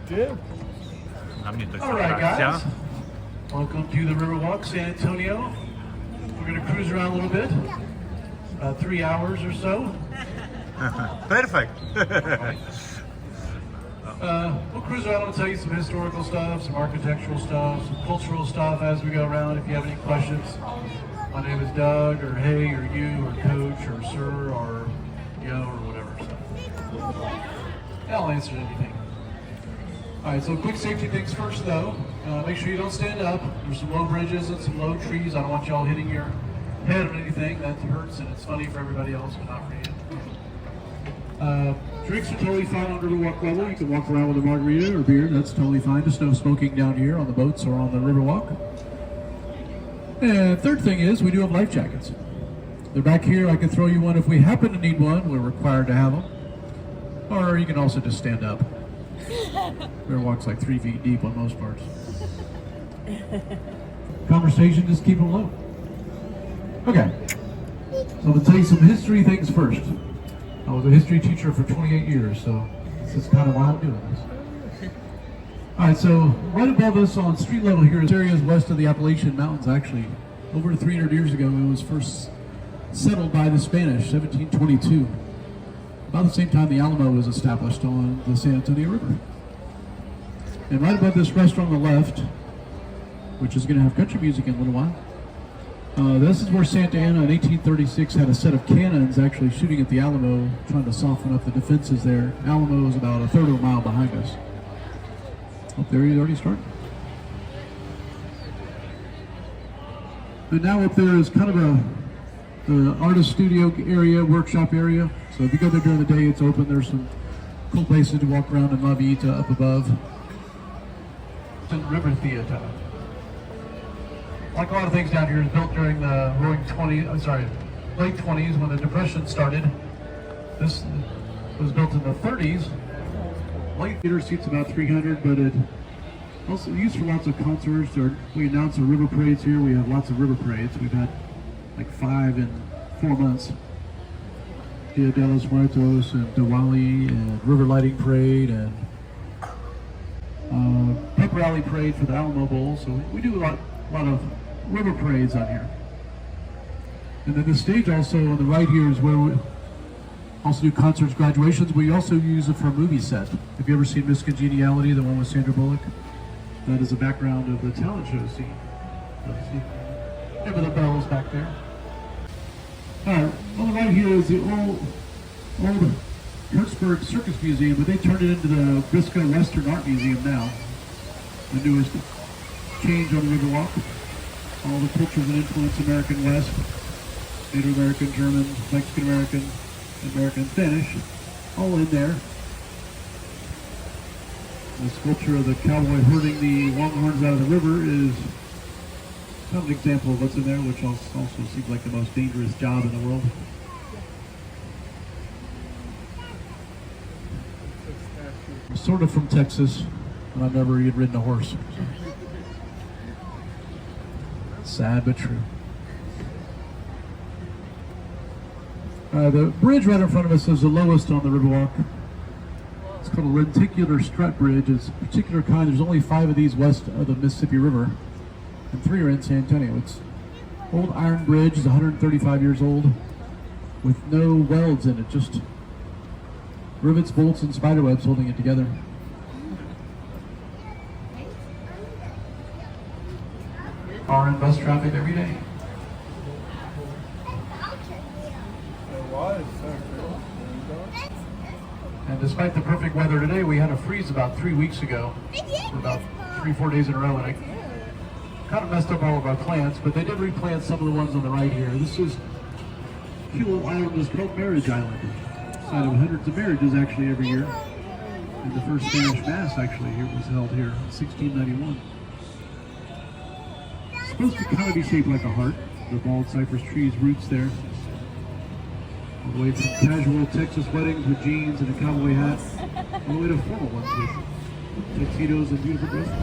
Dla mnie to jest All right, atrakcja. guys. Welcome to the Riverwalk, San Antonio. We're going to cruise around a little bit, about 3 hours or so. Perfect. We'll cruise around and tell you some historical stuff, some architectural stuff, some cultural stuff as we go around. If you have any questions, my name is Doug, or hey, or you, or coach, or sir, or yo, or whatever. So I'll answer anything. All right, so quick safety things first, though. Make sure you don't stand up. There's some low bridges and some low trees. I don't want y'all hitting your head on anything. That hurts, and it's funny for everybody else, but not for you. Drinks are totally fine on Riverwalk level. You can walk around with a margarita or beer. That's totally fine. Just no smoking down here on the boats or on the Riverwalk. And third thing is, we do have life jackets. They're back here. I can throw you one if we happen to need one. We're required to have them. Or you can also just stand up. Riverwalk's like 3 feet deep on most parts. Conversation, just keep them low. Okay. So I'm going to tell you some history things first. I was a history teacher for 28 years, so this is kind of why I'm doing this. All right, so right above us on street level here is areas west of the Appalachian Mountains, actually. Over 300 years ago, it was first settled by the Spanish, 1722. About the same time the Alamo was established on the San Antonio River. And right above this restaurant on the left, which is going to have country music in a little while, this is where Santa Anna in 1836 had a set of cannons actually shooting at the Alamo, trying to soften up the defenses there. Alamo is about a third of a mile behind us. Up there, he's already started. And now up there is kind of the artist studio area, workshop area. So if you go there during the day, it's open. There's some cool places to walk around in La Villita up above. River Theater. Like a lot of things down here, is built during the late 20s when the Depression started. This was built in the 30s. Late theater seats about 300, but it also used for lots of concerts. We announce our river parades here. We have lots of river parades. We've had like 5 in 4 months. Dia de los Muertos and Diwali and River Lighting Parade and Pep Rally Parade for the Alamo Bowl. So we do a lot of river parades on here. And then the stage also on the right here is where we also do concerts, graduations. We also use it for a movie set. Have you ever seen Miss Congeniality, the one with Sandra Bullock? That is the background of the talent show scene. Remember the bells back there? Alright, on the right here is the old Hertzberg Circus Museum, but they turned it into the Briscoe Western Art Museum now. The newest change on the Riverwalk. All the cultures and influence, American West, Native American, German, Mexican American, American Spanish, all in there. The sculpture of the cowboy herding the longhorns out of the river is kind of an example of what's in there, which also seems like the most dangerous job in the world. I'm sort of from Texas, but I've never even ridden a horse. Sad but true. The bridge right in front of us is the lowest on the Riverwalk. It's called a lenticular strut bridge. It's a particular kind. There's only 5 of these west of the Mississippi River, and 3 are in San Antonio. It's old iron bridge. It's 135 years old, with no welds in it, just rivets, bolts, and spider webs holding it together. Car and bus traffic every day. And despite the perfect weather today, we had a freeze about 3 weeks ago, for about 3-4 days in a row, and it kind of messed up all of our plants, but they did replant some of the ones on the right here. This is cute little island is called Marriage Island. Site of hundreds of marriages actually every year. And the first Spanish Mass actually here was held here in 1691. It's supposed to kind of be shaped like a heart. The bald cypress tree's roots there. All the way from casual Texas weddings with jeans and a cowboy hat, all the way to formal ones with tuxedos and beautiful dresses.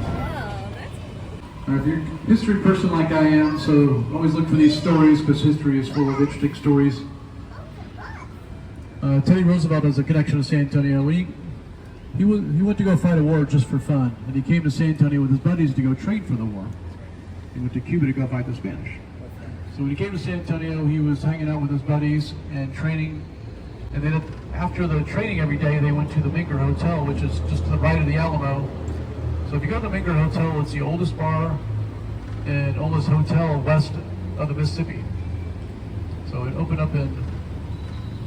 All right, if you're a history person like I am, so always look for these stories because history is full of interesting stories. Teddy Roosevelt has a connection to San Antonio. he went to go fight a war just for fun, and he came to San Antonio with his buddies to go train for the war. He went to Cuba to go fight the Spanish. So when he came to San Antonio, he was hanging out with his buddies and training. And then after the training every day, they went to the Minker Hotel, which is just to the right of the Alamo. So if you go to the Minker Hotel, it's the oldest bar and oldest hotel west of the Mississippi. So it opened up in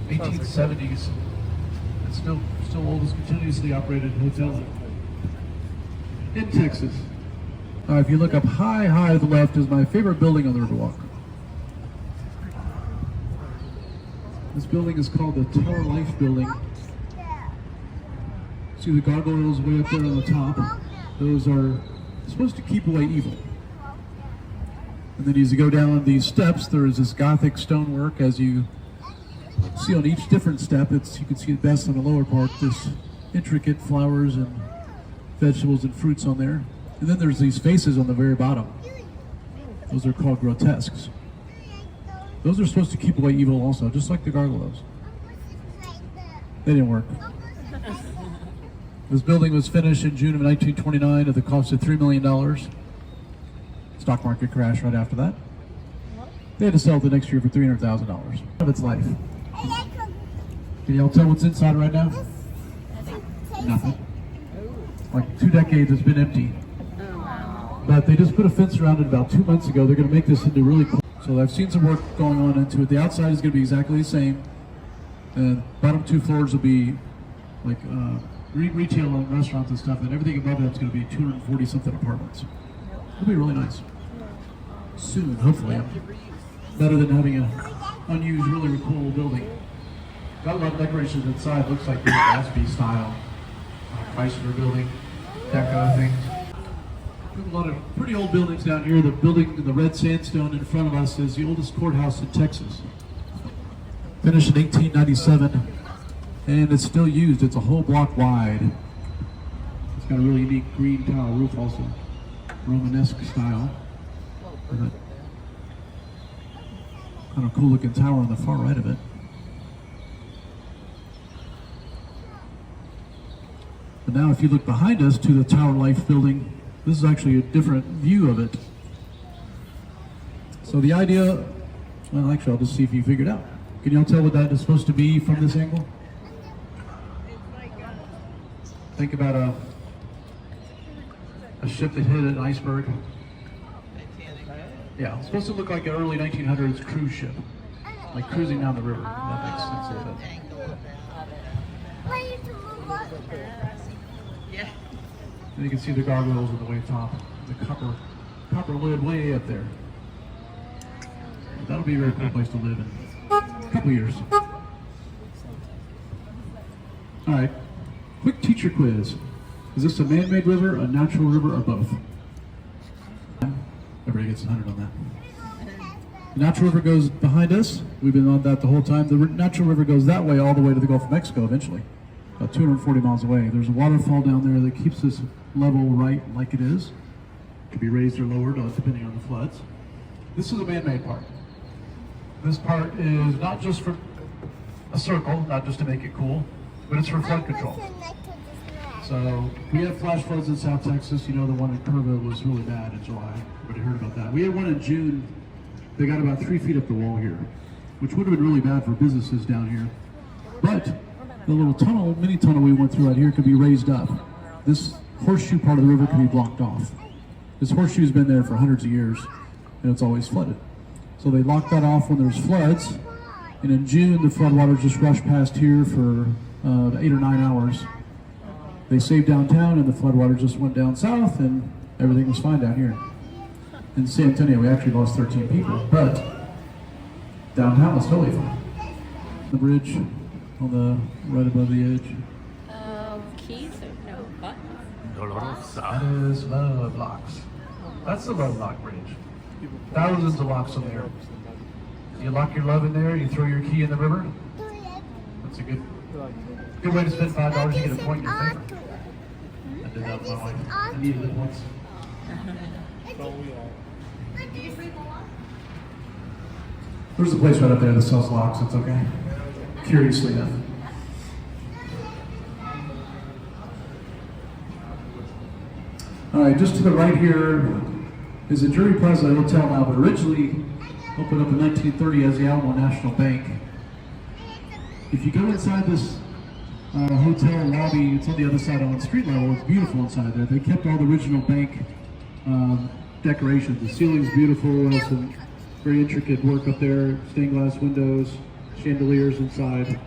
1870s. It's still oldest continuously operated hotel in Texas. If you look up high to the left is my favorite building on the Riverwalk. This building is called the Tower Life Building. See the gargoyles way up there on the top? Those are supposed to keep away evil. And then as you go down these steps, there is this Gothic stonework. As you see on each different step, you can see it best on the lower part, this intricate flowers and vegetables and fruits on there. And then there's these faces on the very bottom. Those are called grotesques. Those are supposed to keep away evil also, just like the gargoyles. They didn't work. This building was finished in June of 1929 at the cost of $3 million. Stock market crash right after that. They had to sell it the next year for $300,000 of its life. Can y'all tell what's inside right now? Nothing. Like 2 decades it's been empty. But they just put a fence around it about 2 months ago. They're going to make this into really cool. So I've seen some work going on into it. The outside is going to be exactly the same. The bottom 2 floors will be like retail and restaurants and stuff, and everything above that's going to be 240 something apartments. It'll be really nice. Soon, hopefully. Better than having an unused, really cool building. Got a lot of decorations inside. Looks like the Gatsby style Chrysler building, deco things. We have a lot of pretty old buildings down here. The building in the red sandstone in front of us is the oldest courthouse in Texas. Finished in 1897, and it's still used. It's a whole block wide. It's got a really unique green tile roof also, Romanesque style. With a kind of cool looking tower on the far right of it. But now if you look behind us to the Tower Life building, this is actually a different view of it. So the idea, well actually I'll just see if you figured it out. Can y'all tell what that is supposed to be from this angle? Think about a ship that hit an iceberg. Yeah, it's supposed to look like an early 1900s cruise ship. Like cruising down the river. That makes sense a little bit. And you can see the gargoyles on the way top. The copper lid way up there. That'll be a very cool place to live in a couple years. All right, quick teacher quiz. Is this a man-made river, a natural river, or both? Everybody gets 100 on that. The natural river goes behind us. We've been on that the whole time. The natural river goes that way all the way to the Gulf of Mexico eventually. About 240 miles away. There's a waterfall down there that keeps this level right like it is. It can be raised or lowered depending on the floods. This is the man-made part. This part is not just for a circle, not just to make it cool, but it's for flood control. So we had flash floods in South Texas. You know, the one in Kerrville was really bad in July. Everybody heard about that. We had one in June. They got about 3 feet up the wall here, which would have been really bad for businesses down here. But the little tunnel, mini tunnel we went through out here could be raised up. This horseshoe part of the river can be blocked off. This horseshoe's been there for hundreds of years, and it's always flooded. So they locked that off when there's floods, and in June the floodwaters just rushed past here for 8 or 9 hours. They saved downtown, and the floodwaters just went down south, and everything was fine down here. In San Antonio, we actually lost 13 people, but downtown was totally fine. The bridge on the right above the edge. Keys or no buttons? Dolorosa. That is love locks. That's the love lock bridge. Thousands of locks on there. You lock your love in there, you throw your key in the river. That's a good way to spend $5. You get a point in your favor. I did that with my wife. I needed it once. There's a place right up there that sells locks. It's okay. Curiously enough. All right, just to the right here is the Drury Plaza Hotel now, but originally opened up in 1930 as the Alamo National Bank. If you go inside this hotel lobby, it's on the other side on street level. It's beautiful inside there. They kept all the original bank decorations. The ceiling's beautiful. Some very intricate work up there. Stained glass windows, chandeliers inside,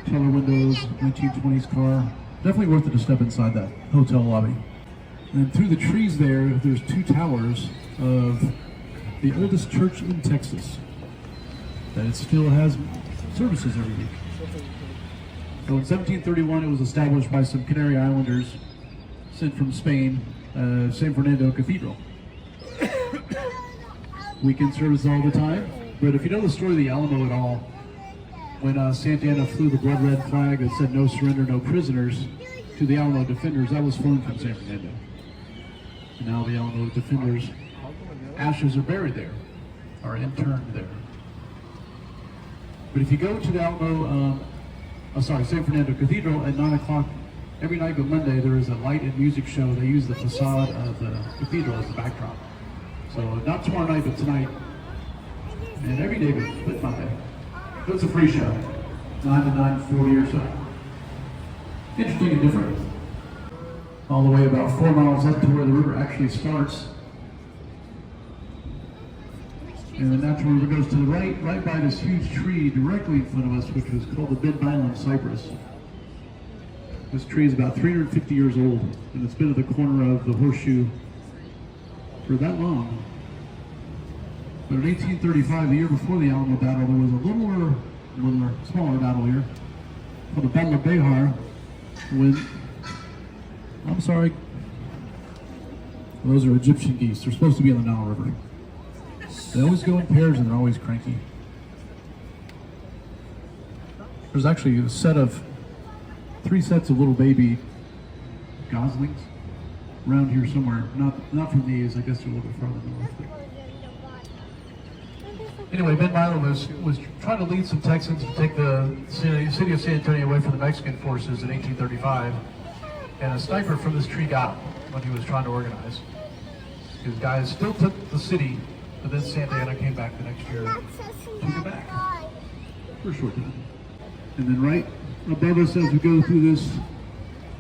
teller windows, 1920s car. Definitely worth it to step inside that hotel lobby. And through the trees there's two towers of the oldest church in Texas. That it still has services every week. So in 1731, it was established by some Canary Islanders sent from Spain, San Fernando Cathedral. Weekend service all the time. But if you know the story of the Alamo at all, when Santa Anna flew the blood red flag that said no surrender, no prisoners to the Alamo defenders, that was flown from San Fernando. And now the Alamo defenders' ashes are buried there, are interned there. But if you go to the Alamo, San Fernando Cathedral at 9 o'clock every night but Monday, there is a light and music show. They use the facade of the cathedral as the backdrop. So not tomorrow night, but tonight, and every day but Monday. So it's a free show, 9 to 9:40 or so. Interesting and different. All the way about 4 miles up to where the river actually starts. And the natural river goes to the right by this huge tree directly in front of us, which was called the Bid-Milam cypress. This tree is about 350 years old, and it's been at the corner of the horseshoe for that long. But in 1835, the year before the Alamo battle, there was a littler, smaller battle here, called the Battle of Behar, those are Egyptian geese. They're supposed to be on the Nile River. They always go in pairs and they're always cranky. There's actually a set of 3 sets of little baby goslings around here somewhere. Not from these, I guess they're a little bit farther north. Anyway, Bid-Milam was trying to lead some Texans to take the city of San Antonio away from the Mexican forces in 1835. And a sniper from this tree got him when he was trying to organize. His guys still took the city, but then Santa Anna came back the next year and took it back for a short time. And then right above us as we go through this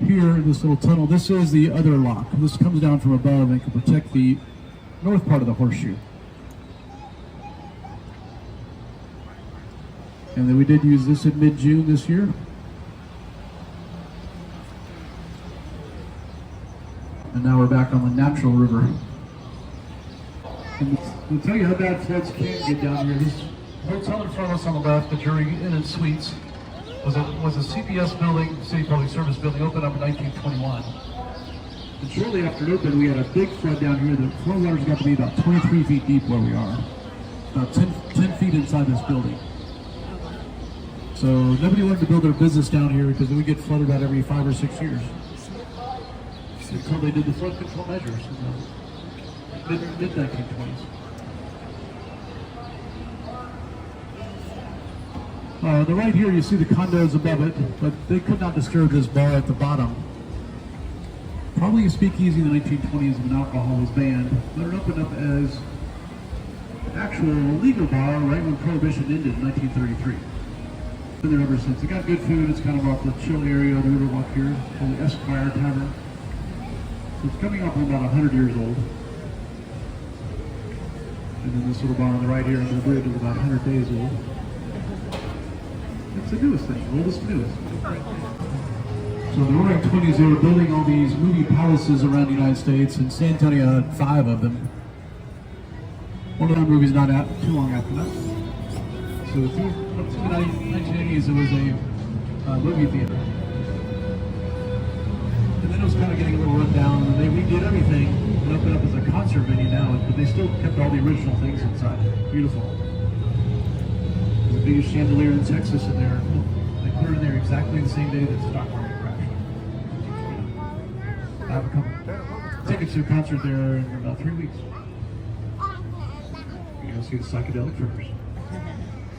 here, this little tunnel, this is the other lock. This comes down from above and can protect the north part of the horseshoe. And then we did use this in mid-June this year. And now we're back on the natural river. And we'll tell you how bad floods can get down here. This hotel in front of us on the left, the Drury Inn and Suites, was a CPS building, City Public Service building, opened up in 1921. And shortly after it opened, we had a big flood down here. The flow waters got to be about 23 feet deep where we are. About 10 feet inside this building. So nobody wanted to build their business down here because we get flooded about every 5 or 6 years. Until they did the flood control measures in the mid-1920s. The right here you see the condos above it, but they could not disturb this bar at the bottom. Probably a speakeasy in the 1920s when alcohol was banned, but it opened up as an actual legal bar right when Prohibition ended in 1933. Been there ever since. It got good food. It's kind of off the chill area of the Riverwalk here, called the Esquire Tavern. So it's coming up on about 100 years old. And then this little bar on the right here under the bridge is about 100 days old. It's the newest thing, oldest and newest. So in the roaring 20s, they were building all these movie palaces around the United States, and San Antonio had 5 of them. One of the movies not out too long after that. So up to the 1980s, it was a movie theater. And then it was kind of getting a little run down, and they redid everything and opened up as a concert venue now, but they still kept all the original things inside. Beautiful. There's the biggest chandelier in Texas in there. They put it in there exactly the same day that the stock market crashed. I have a couple tickets to a concert there in about 3 weeks. You go see the psychedelic trippers.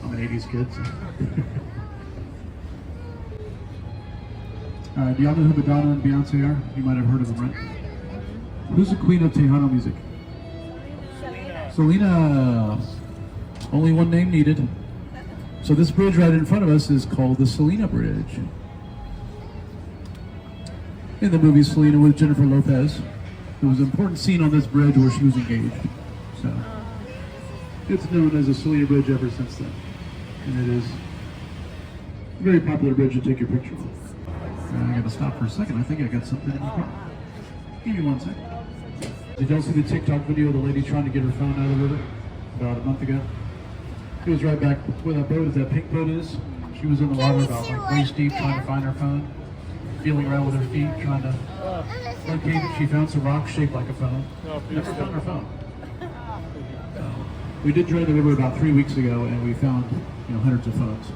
I'm an 80s kid, so. Alright, do y'all know who Madonna and Beyonce are? You might have heard of them, right? Who's the queen of Tejano music? Selena. Only one name needed. So this bridge right in front of us is called the Selena Bridge. In the movie Selena with Jennifer Lopez, there was an important scene on this bridge where she was engaged. So it's known as the Selena Bridge ever since then. And it is a very popular bridge to take your picture on. I gotta stop for a second. I think I got something in my car. Give me 1 second. Did y'all see the TikTok video of the lady trying to get her phone out of the river about a month ago? It was right back where that boat is, that pink boat is. She was in the water about like waist deep trying to find her phone, feeling around with her feet, trying to locate it. She found some rocks shaped like a phone. Never found her phone. We did drain the river about 3 weeks ago, and we found hundreds of phones.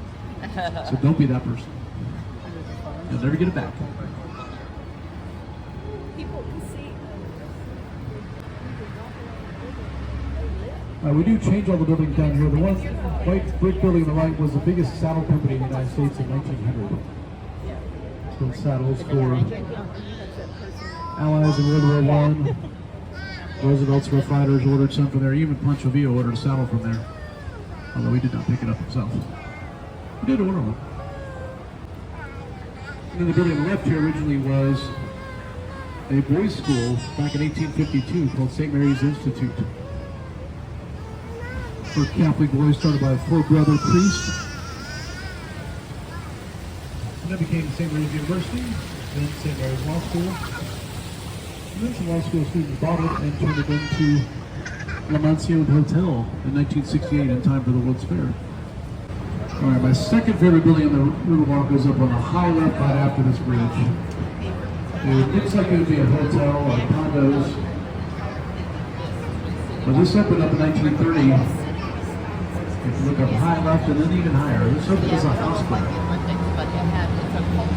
So don't be that person. You'll never get it back. We do change all the buildings down here. The one white brick building on the right was the biggest saddle company in the United States in 1900. Built saddles for Allies in World War I. Roosevelt's Rough Riders ordered some from there. Even Pancho Villa ordered a saddle from there, although he did not pick it up himself. He did order one. And then the building on the left here originally was a boys' school back in 1852 called St. Mary's Institute. For Catholic boys, started by a four-brother priest. And that became St. Mary's University, then St. Mary's Law School. And then some law school students bought it and turned it into La Mansion Hotel in 1968 in time for the World's Fair. All right, my second favorite building on the Riverwalk goes up on the high left right after this bridge. It looks like it would be a hotel or condos. But this opened up in 1930. If you look up high left and then even higher, this opened as a hospital. The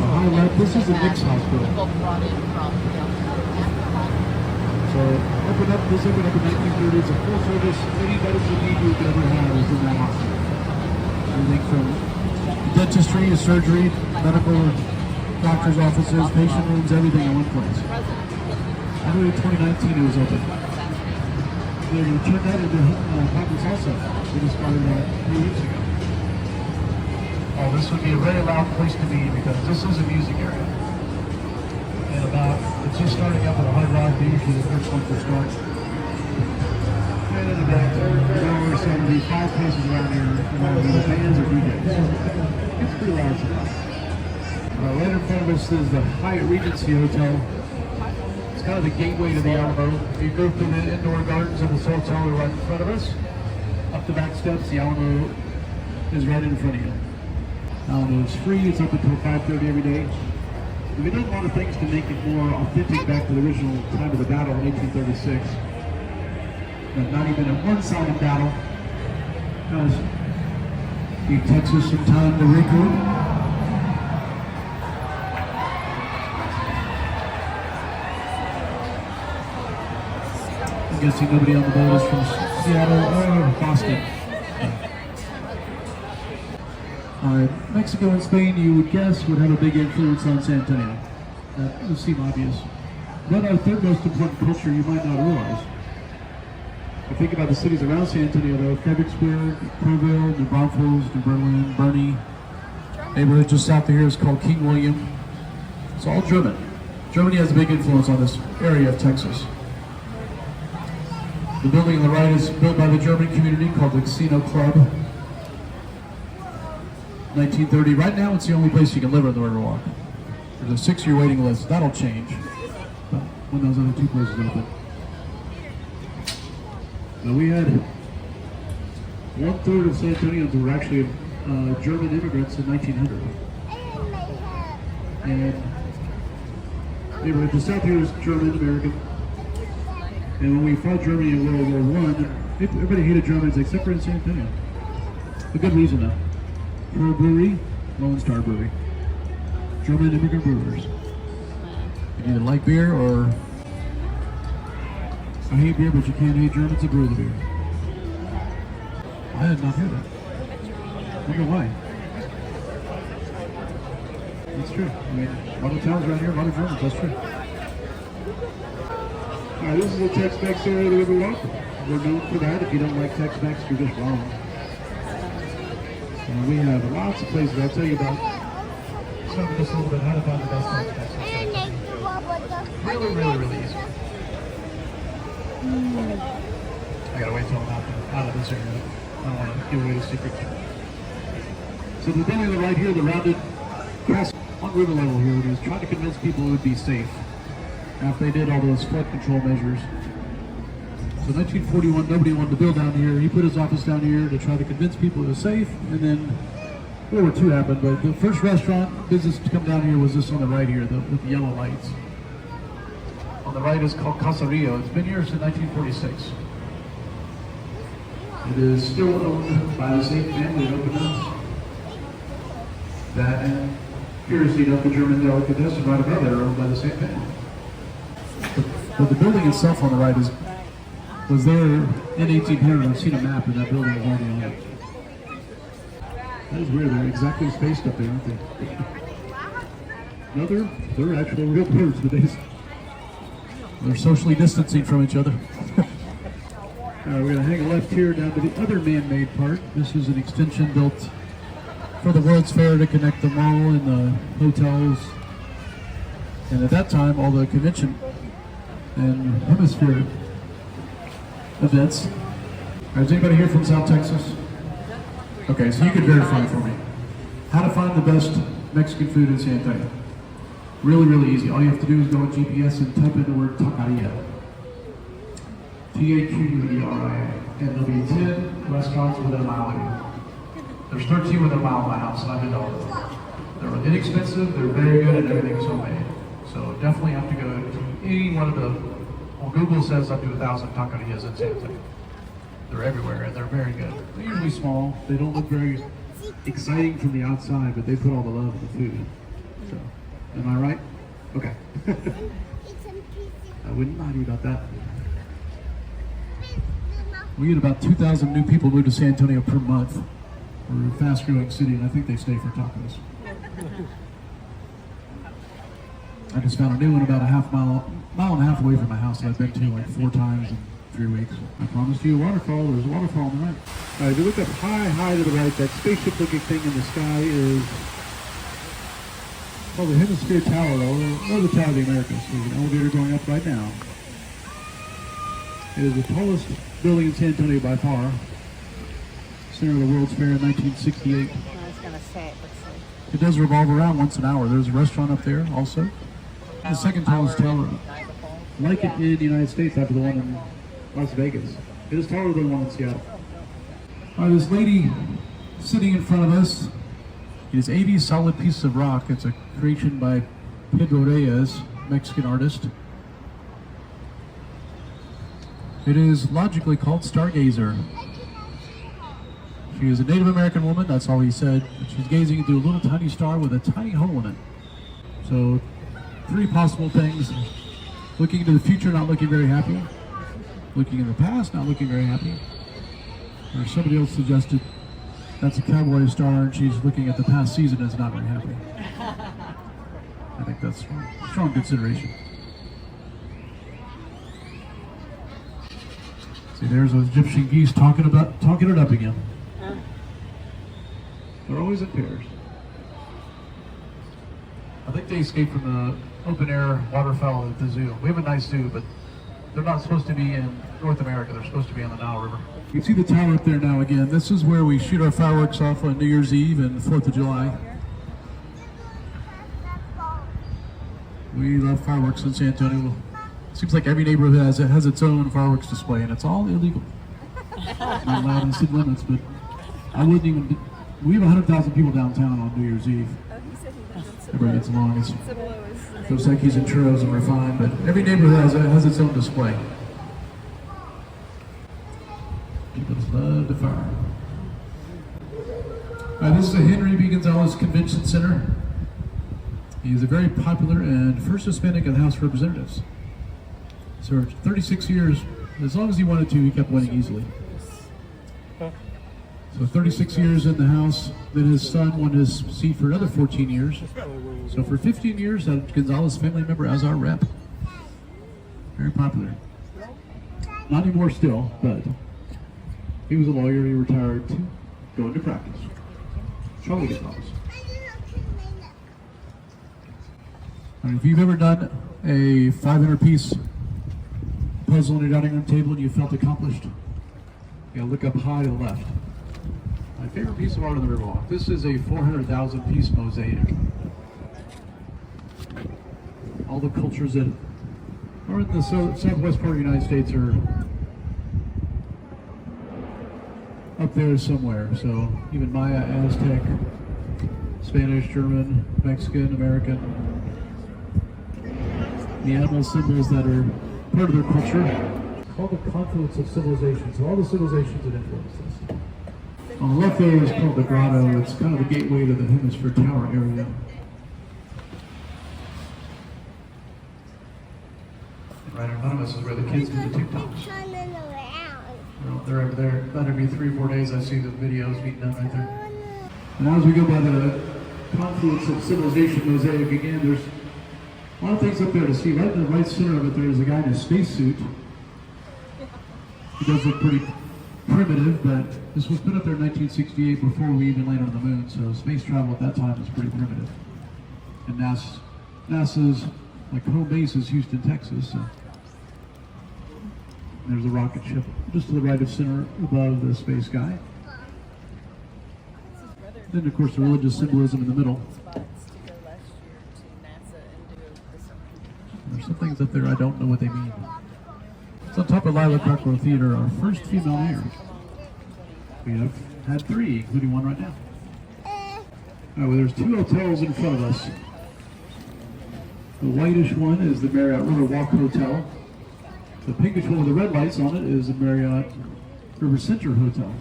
high left, this is the Nick's Hospital. So this opened up in 1930. It's a full service, any medical need you could ever have is in that hospital. Everything from dentistry to surgery, medical, doctor's offices, patient rooms, everything in one place. January 2019 it was open. They're going to turn that into conference also. We just started 3 weeks ago. Oh, this would be a very loud place to be because this is a music area. And it's just starting up with a hard rock, they're usually the first one to start. And in the back, there's going to be 5 places around here, either bands or DJs. It's pretty loud stuff. Right in front of us is the Hyatt Regency Hotel. It's kind of the gateway to the Alamo. If you go through the indoor gardens of this hotel right in front of us, up the back steps, the Alamo is right in front of you. Alamo is free, it's up until 5:30 every day. And we did a lot of things to make it more authentic back to the original time of the battle in 1836. But not even a one-sided battle. Because gave Texas some time to regroup. I'm guessing nobody on the boat is from Seattle or Boston. Mexico and Spain, you would guess, would have a big influence on San Antonio. That would seem obvious. But our third most important culture you might not realize. If you think about the cities around San Antonio, though, Fredericksburg, Crowville, New Braunfels, New Berlin, Bernie. Neighborhood just south of here is called King William. It's all German. Germany has a big influence on this area of Texas. The building on the right is built by the German community called the Casino Club. 1930. Right now, it's the only place you can live on the Riverwalk. There's a 6-year waiting list. That'll change but when those other 2 places open. So we had 1/3 of San Antonians who were actually German immigrants in 1900. And they were just south here was German American. And when we fought Germany in World War I, everybody hated Germans except for in San Antonio. For good reason, though. Pearl Brewery, Lone Star Brewery. German immigrant brewers. You either like beer or I hate beer, but you can't hate Germans to brew the beer. I did not hear that. I wonder why. That's true. I mean, a lot of towns around here, a lot of Germans, that's true. This is a Tex-Mex area that we welcome. We're known for that. If you don't like Tex-Mex, you're just wrong. We have lots of places I'll tell you about. Just a little bit how to find the best Tex-Mex. Really, really, really easy. I gotta wait till I'm out of this area. I don't want to give away the secret. So the building on the right here, the rounded crest on river level here, was trying to convince people it would be safe after they did all those flood control measures. So 1941, nobody wanted to build down here. He put his office down here to try to convince people it was safe, and then World War II happened, but the first restaurant business to come down here was this on the right here, with the yellow lights. On the right is called Casa Rio. It's been here since 1946. It is still owned by the same family that opened up that and Piracy up the German delicatessen right above there, owned by the same family. But the building itself on the right was there in 1800. I've seen a map, and that building is already on it. That is weird. They're exactly spaced up there, aren't they? No, they're actual real birds, but they're socially distancing from each other. We're going to hang a left here down to the other man-made part. This is an extension built for the World's Fair to connect the mall and the hotels. And at that time, all the convention and hemisphere events. Is anybody here from South Texas? Okay, so you could verify for me. How to find the best Mexican food in San Antonio. Really, really easy. All you have to do is go on GPS and type in the word taqueria. Taqueria. And there'll be 10 restaurants within a mile of you. There's 13 within a mile of my house, and I've been to all of them. They're inexpensive, they're very good, and everything's homemade. So definitely have to go to any one of the, well, Google says up to 1,000 taquerias in San Antonio. They're everywhere, and they're very good. They're usually small. They don't look very exciting from the outside, but they put all the love in the food. So, am I right? Okay. I wouldn't lie to you about that. We get about 2,000 new people move to San Antonio per month. We're a fast-growing city, and I think they stay for tacos. I just found a new one about a mile and a half away from my house that I've been to like 4 times in 3 weeks. I promised you a waterfall. There's a waterfall on the right. All right, if you look up high to the right, that spaceship-looking thing in the sky is called the Hemisphere Tower, or the Tower of the Americas. There's an elevator going up right now. It is the tallest building in San Antonio by far. Center of the World's Fair in 1968. I was going to say, it looks like. It does revolve around once an hour. There's a restaurant up there also. The second tallest tower, like it in the United States after the one in Las Vegas. It is taller than the one in Seattle. All right, this lady sitting in front of us is 80 solid pieces of rock. It's a creation by Pedro Reyes, Mexican artist. It is logically called Stargazer. She is a Native American woman, that's all he said. She's gazing into a little tiny star with a tiny hole in it. So, 3 possible things. Looking into the future, not looking very happy. Looking in the past, not looking very happy. Or somebody else suggested that's a cowboy star and she's looking at the past season and is not very happy. I think that's strong consideration. See, there's those Egyptian geese talking it up again. They're always in pairs. I think they escaped from the open air waterfowl at the zoo. We have a nice zoo, but they're not supposed to be in North America. They're supposed to be on the Nile River. You can see the tower up there now again. This is where we shoot our fireworks off on New Year's Eve and 4th of July. We love fireworks in San Antonio. Seems like every neighborhood has its own fireworks display, and it's all illegal. It's not allowed in city limits, but I wouldn't even. We have 100,000 people downtown on New Year's Eve. Everybody gets along. It's Dos Equis and churros and refined, but every neighborhood has its own display. People just love to fire. This is the Henry B. Gonzalez Convention Center. He is a very popular and first Hispanic in the House of Representatives. Served 36 years. As long as he wanted to, he kept winning easily. So 36 years in the House, then his son won his seat for another 14 years. So for 15 years, had Gonzalez family member as our rep. Very popular. Not anymore still, but he was a lawyer. He retired to go into practice. Charlie gets lost. If you've ever done a 500-piece puzzle on your dining room table and you felt accomplished, you gotta look up high to the left. My favorite piece of art on the Riverwalk. This is a 400,000-piece mosaic. All the cultures that are in the southwest part of the United States are up there somewhere. So even Maya, Aztec, Spanish, German, Mexican, American. The animal symbols that are part of their culture. It's called the confluence of civilizations. So all the civilizations that influence this. On the left there is called the grotto. It's kind of the gateway to the Hemisphere Tower area. Right in front of us is where the kids do the Tik Toks. Well, they're over there. About every 3 or 4 days I see the videos being done right there. And as we go by the confluence of civilization mosaic again, there's a lot of things up there to see. Right in the right center of it, there's a guy in a spacesuit. He does look pretty primitive, but this was put up there in 1968 before we even landed on the moon, so space travel at that time was pretty primitive. And NASA's home base is Houston, Texas. So. There's a rocket ship just to the right of center above the space guy. Then, of course, the religious symbolism in the middle. There's some things up there I don't know what they mean. It's on top of Lila Cockrell Theater, our first female mayor. We have had 3, including one right now. All right, well, there's 2 hotels in front of us. The whitish one is the Marriott Riverwalk Hotel. The pinkish one with the red lights on it is the Marriott River Center Hotel.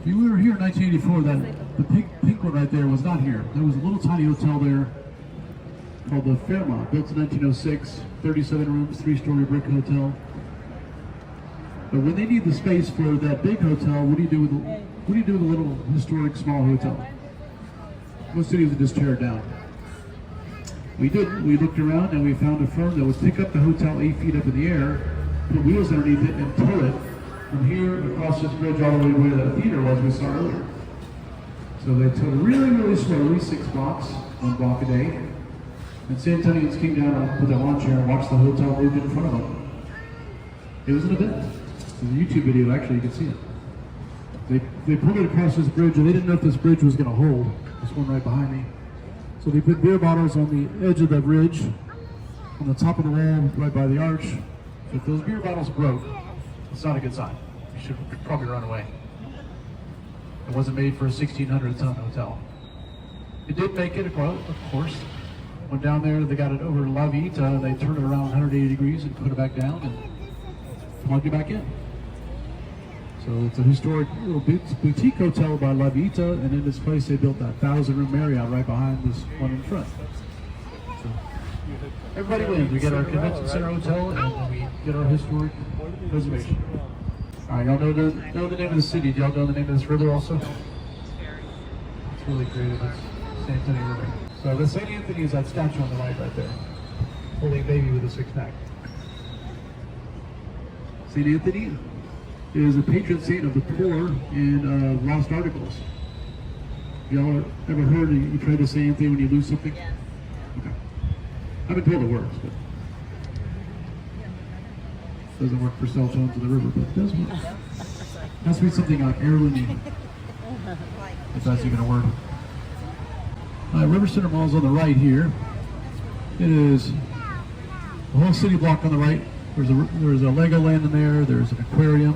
If you were here in 1984, the pink one right there was not here. There was a little tiny hotel there called the Fairmont, built in 1906, 37 rooms, 3-story brick hotel. But when they need the space for that big hotel, what do you do with a little historic small hotel? Most cities would just tear it down. We didn't. We looked around and we found a firm that would pick up the hotel 8 feet up in the air, put wheels underneath it, and tow it from here across this bridge all the way to where the theater was we saw earlier. So they towed it really, really slowly, 6 blocks, 1 block a day. And San Antonians came down and put their lawn chair and watched the hotel move in front of them. It was an event. There's a YouTube video, actually, you can see it. They pulled it across this bridge, and they didn't know if this bridge was going to hold. This one right behind me. So they put beer bottles on the edge of the bridge, on the top of the wall, right by the arch. If those beer bottles broke, it's not a good sign. You should probably run away. It wasn't made for a 1,600-ton hotel. It did make it, of course. Went down there, they got it over to La Vita, and they turned it around 180 degrees and put it back down and plugged it back in. So it's a historic little boutique hotel by La Vita, and in this place they built that 1,000-room Marriott right behind this one in front. So everybody wins. We get our convention center hotel, and we get our historic preservation. All right, y'all know the name of the city. Do y'all know the name of this river also? It's really creative. It's San Antonio River. So the St. Anthony is that statue on the right there, holding a baby with a 6-pack. St. Anthony is a patron saint of the poor and lost articles. Y'all ever heard you try to say Anthony when you lose something? Yeah. Okay. I've been told it works, but it doesn't work for cell phones in the river, but it does work. It has to be something like heirloom, if that's even a word. River Center Mall is on the right here. It is a whole city block on the right. There's a Legoland in there. There's an aquarium.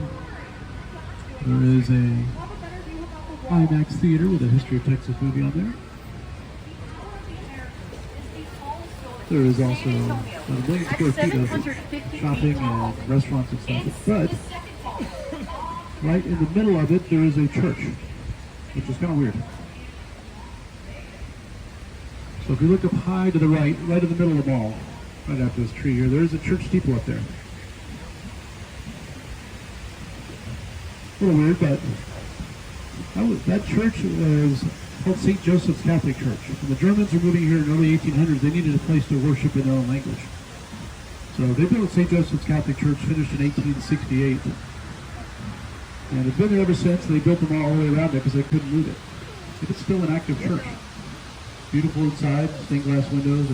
There is a IMAX theater with a History of Texas movie on there. There is also a 1 million square feet of shopping and restaurants and stuff. But right in the middle of it, there is a church, which is kind of weird. So if you look up high to the right in the middle of the mall, right after this tree here, there is a church steeple up there. A little weird, but that church was called St. Joseph's Catholic Church. When the Germans were moving here in the early 1800s, they needed a place to worship in their own language. So So they built St. Joseph's Catholic Church, finished in 1868. And it's been there ever since. They built them all the way around it because they couldn't move it. It's still an active church. Beautiful inside, stained glass windows,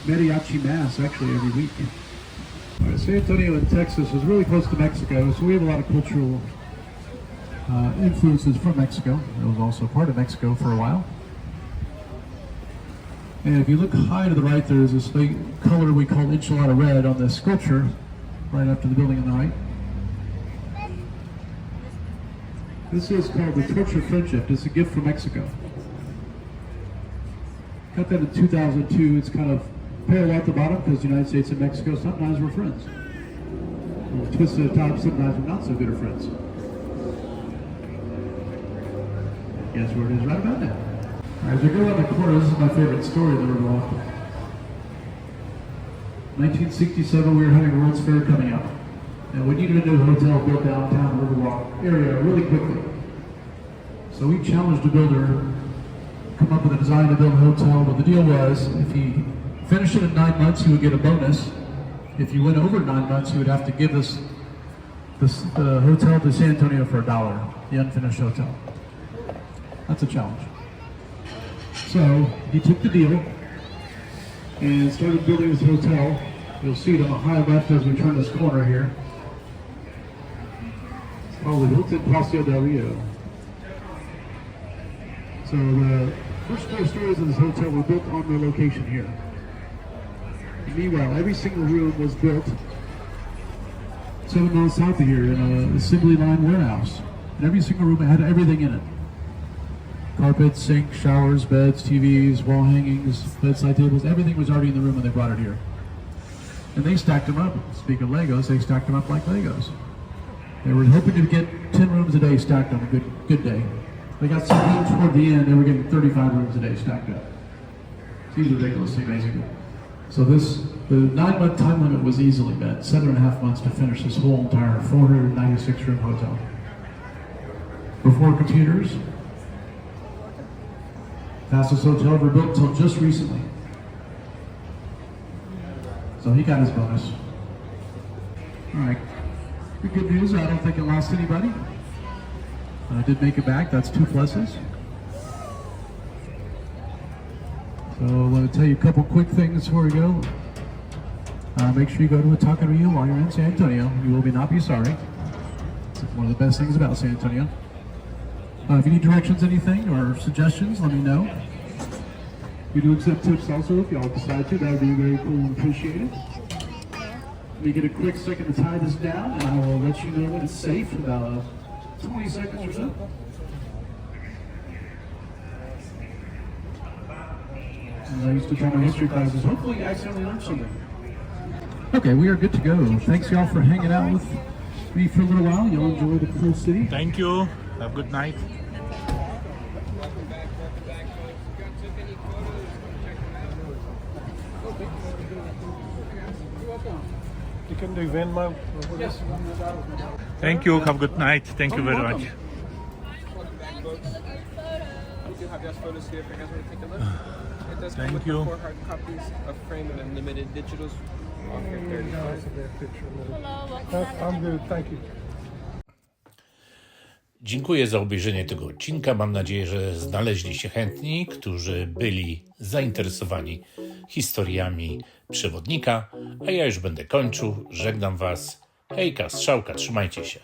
mariachi mass actually every week. All right, San Antonio in Texas is really close to Mexico, so we have a lot of cultural influences from Mexico. It was also part of Mexico for a while. And if you look high to the right, there's this color we call enchilada red on this sculpture right up to the building on the right. This is called the Torch of Friendship. It's a gift from Mexico. Got that in 2002. It's kind of parallel at the bottom because the United States and Mexico, sometimes we're friends. We're twisted at the top, sometimes we're not so good at friends. Guess where it is right about now. All right, as we go around the corner, this is my favorite story of the Riverwalk. 1967, we were having a World's Fair coming up. And we needed a new hotel built downtown Riverwalk area really quickly. So we challenged the builder to come up with a design to build a hotel, but the deal was if he finished it in 9 months, he would get a bonus. If you went over 9 months, he would have to give us the hotel to San Antonio for $1, the unfinished hotel. That's a challenge. So he took the deal and started building this hotel. You'll see it on the high left as we turn this corner here. It's called the Hilton Paseo del Rio. So the first 4 stories of this hotel were built on the location here. Meanwhile, every single room was built 7 miles south of here in an assembly line warehouse. And every single room had everything in it. Carpets, sinks, showers, beds, TVs, wall hangings, bedside tables, everything was already in the room when they brought it here. And they stacked them up. Speaking of Legos, they stacked them up like Legos. They were hoping to get 10 rooms a day stacked on a good day. They got so good toward the end, they were getting 35 rooms a day stacked up. It's ridiculously amazing. So the 9-month time limit was easily met. 7.5 months to finish this whole entire 496-room hotel. Before computers, fastest hotel ever built until just recently. So he got his bonus. All right, the good news, I don't think it lost anybody. I did make it back, that's 2 pluses. So let me tell you a couple quick things before we go. Make sure you go to a taqueria while you're in San Antonio. You will not be sorry. It's one of the best things about San Antonio. If you need directions, anything, or suggestions, let me know. We do accept tips also if y'all decide to. That would be very cool and appreciated. Let me get a quick second to tie this down, and I will let you know when it's safe in about 20 seconds or so. And I used to try my history classes. Hopefully you accidentally learned something. Okay, we are good to go. Thanks y'all for hanging out with me for a little while. Y'all enjoy the cool city. Thank you. Have a good night. You can do Venmo. Yes. Thank you. Have a good night. Thank you very much. We do have your photos here if you guys want to take a look. It does come Thank with you. 4 hard copies of frame and unlimited digitals. Off your 35. I'm good, thank you. Dziękuję za obejrzenie tego odcinka. Mam nadzieję, że znaleźli się chętni, którzy byli zainteresowani historiami przewodnika. A ja już będę kończył. Żegnam Was. Hejka, strzałka, trzymajcie się.